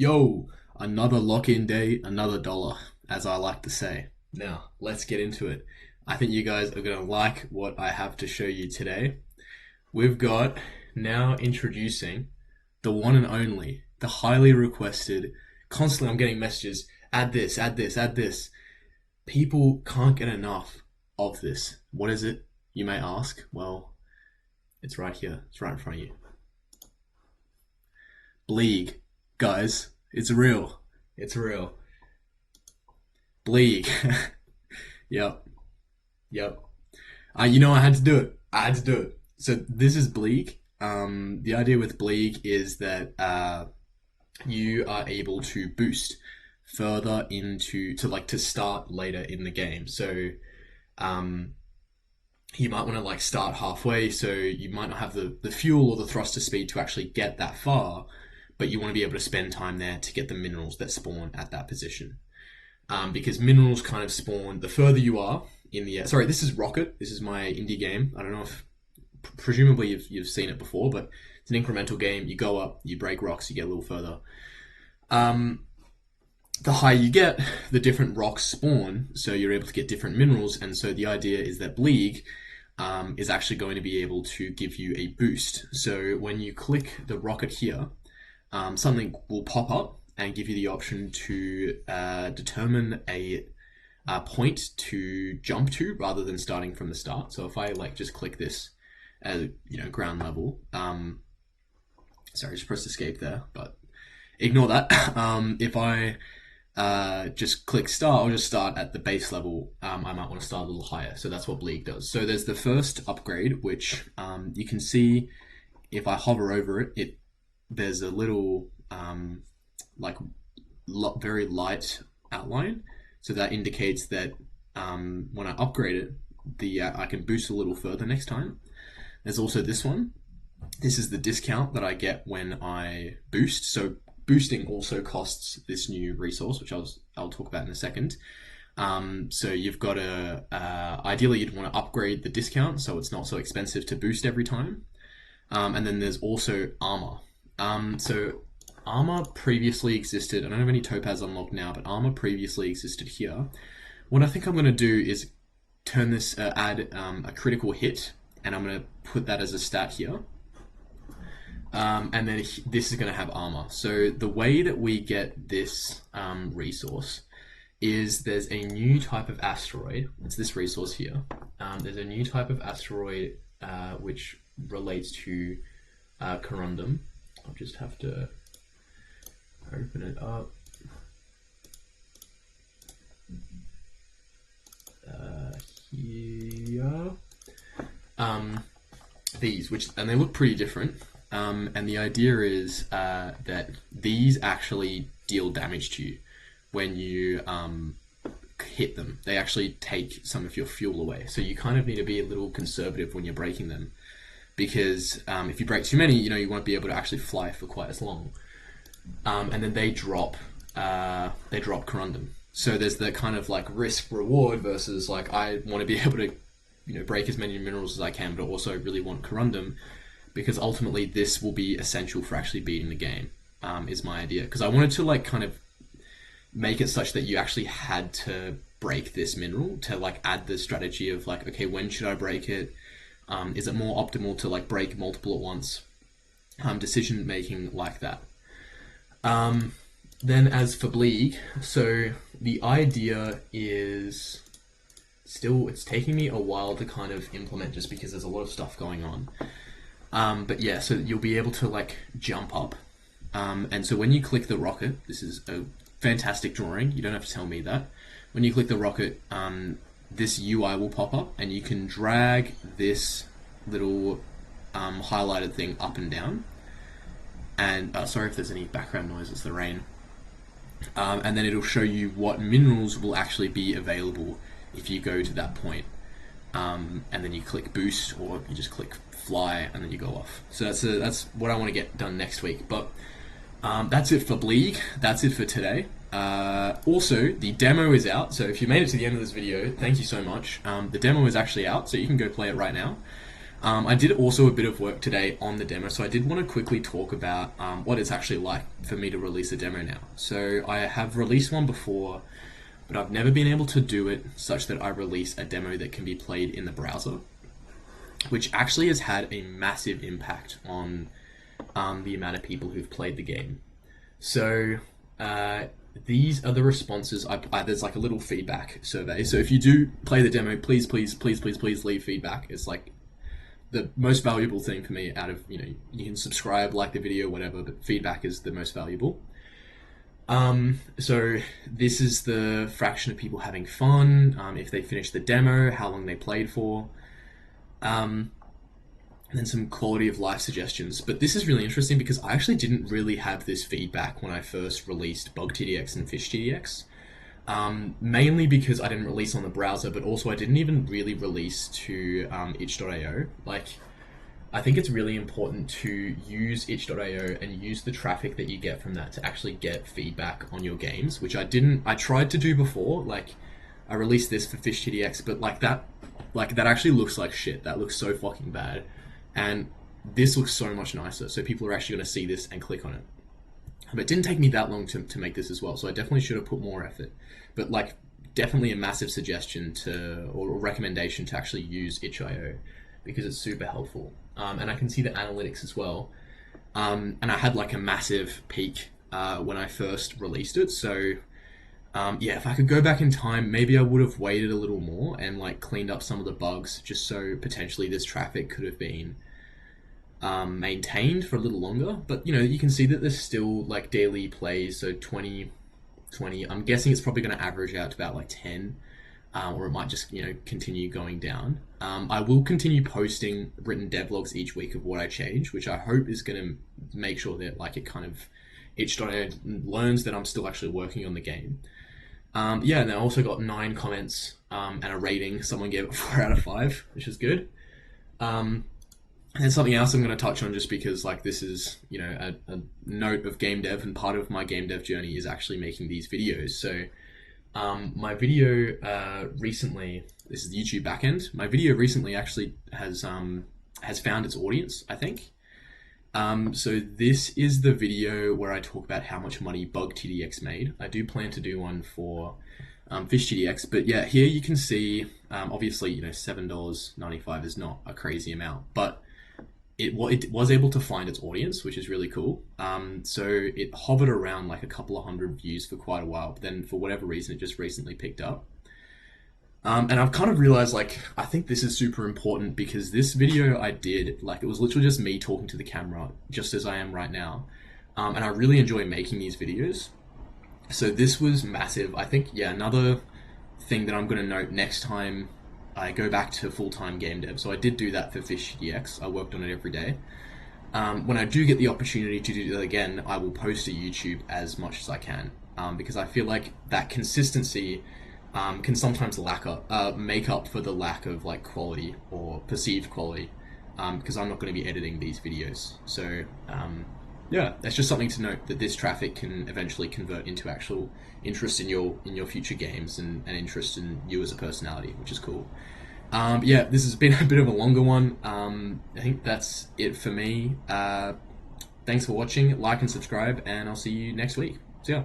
Yo, another lock-in day, another dollar, as I like to say. Now, let's get into it. I think you guys are going to like what I have to show you today. We've got now introducing the one and only, the highly requested, constantly I'm getting messages, add this, add this, add this. People can't get enough of this. What is it, you may ask? Well, it's right here. It's right in front of you. Bleeg. Guys, it's real. It's real. Bleeg. Yep. Yep. I had to do it. I had to do it. So this is Bleeg. The idea with Bleeg is that you are able to boost further to start later in the game. So um, you might want to like start halfway, so you might not have the fuel or the thruster speed to actually get that far, but you want to be able to spend time there to get the minerals that spawn at that position. Because minerals kind of spawn the further you are in the. Sorry, this is Rocket. This is my indie game. I don't know if presumably you've seen it before, but it's an incremental game. You go up, you break rocks, you get a little further. The higher you get, the different rocks spawn, so you're able to get different minerals. And so the idea is that Bleeg is actually going to be able to give you a boost. So when you click the rocket here, something will pop up and give you the option to determine a point to jump to rather than starting from the start. So if I like just click this at ground level, sorry, just pressed escape there, but ignore that. If I just click start, I'll just start at the base level. I might want to start a little higher. So that's what Bleeg does. So there's the first upgrade, which you can see if I hover over it, there's a little very light outline. So that indicates that when I upgrade it, I can boost a little further next time. There's also this one. This is the discount that I get when I boost. So boosting also costs this new resource, which I'll talk about in a second. So you've got ideally you'd want to upgrade the discount so it's not so expensive to boost every time. And then there's also armor. So armor previously existed. I don't have any topaz unlocked now, but armor previously existed here. What I think I'm going to do is turn this, add a critical hit, and I'm going to put that as a stat here. And then this is going to have armor. So the way that we get this resource is there's a new type of asteroid. It's this resource here. There's a new type of asteroid which relates to corundum. I'll just have to open it up. Here. These, and they look pretty different. And the idea is that these actually deal damage to you when you hit them. They actually take some of your fuel away. So you kind of need to be a little conservative when you're breaking them. Because if you break too many, you won't be able to actually fly for quite as long. And then they drop corundum. So there's the kind of like risk reward versus like I want to be able to break as many minerals as I can, but also really want corundum because ultimately this will be essential for actually beating the game. Is my idea, because I wanted to like kind of make it such that you actually had to break this mineral to like add the strategy of like, okay, when should I break it? Is it more optimal to like break multiple at once? Decision making like that. Then as for Bleeg, so the idea is it's taking me a while to kind of implement just because there's a lot of stuff going on. But yeah, so you'll be able to like jump up. And so when you click the rocket, this is a fantastic drawing. You don't have to tell me that. When you click the rocket, this UI will pop up and you can drag this little highlighted thing up and down. And sorry if there's any background noise, it's the rain. And then it'll show you what minerals will actually be available if you go to that point. And then you click boost or you just click fly and then you go off. So that's what I want to get done next week. But that's it for Bleeg. That's it for today. Also, the demo is out, so if you made it to the end of this video, thank you so much. The demo is actually out, so you can go play it right now. I did also a bit of work today on the demo, so I did want to quickly talk about what it's actually like for me to release a demo now. So I have released one before, but I've never been able to do it such that I release a demo that can be played in the browser, which actually has had a massive impact on the amount of people who've played the game. So these are the responses. There's like a little feedback survey. So if you do play the demo, please leave feedback. It's like the most valuable thing for me out of, you can subscribe, like the video, whatever, but feedback is the most valuable. So this is the fraction of people having fun, if they finished the demo, how long they played for, and then some quality of life suggestions. But this is really interesting because I actually didn't really have this feedback when I first released BugTDX and FishTDX. Mainly because I didn't release on the browser, but also I didn't even really release to itch.io. Like, I think it's really important to use itch.io and use the traffic that you get from that to actually get feedback on your games, which I tried to do before. Like, I released this for FishTDX, but that actually looks like shit. That looks so fucking bad. And this looks so much nicer, so people are actually going to see this and click on it. But it didn't take me that long to make this as well, so I definitely should have put more effort. But like, definitely a massive suggestion or recommendation to actually use itch.io because it's super helpful. And I can see the analytics as well. And I had like a massive peak when I first released it. So if I could go back in time, maybe I would have waited a little more and like cleaned up some of the bugs, just so potentially this traffic could have been maintained for a little longer. But you can see that there's still like daily plays, so 20. I'm guessing it's probably going to average out to about like 10, or it might just continue going down. I will continue posting written devlogs each week of what I change, which I hope is going to make sure that like it kind of itch.io learns that I'm still actually working on the game. And I also got 9 comments and a rating. Someone gave it 4 out of 5, which is good. And then something else I'm going to touch on, just because like this is a note of game dev, and part of my game dev journey is actually making these videos. So my video recently, this is the YouTube backend. My video recently actually has found its audience, I think. So this is the video where I talk about how much money BugTDX made. I do plan to do one for FishTDX, but yeah, here you can see obviously $7.95 is not a crazy amount, but it was able to find its audience, which is really cool. So it hovered around like a couple of hundred views for quite a while, but then for whatever reason, it just recently picked up. And I've kind of realized, like, I think this is super important because this video I did, like, it was literally just me talking to the camera, just as I am right now. And I really enjoy making these videos. So this was massive. I think, another thing that I'm going to note next time I go back to full-time game dev. So I did do that for FishTDX. I worked on it every day. When I do get the opportunity to do that again, I will post to YouTube as much as I can, because I feel like that consistency can sometimes make up for the lack of like quality or perceived quality, because I'm not going to be editing these videos. So that's just something to note, that this traffic can eventually convert into actual interest in your future games and interest in you as a personality, which is cool. This has been a bit of a longer one. I think that's it for me. Thanks for watching. Like and subscribe, and I'll see you next week. See ya.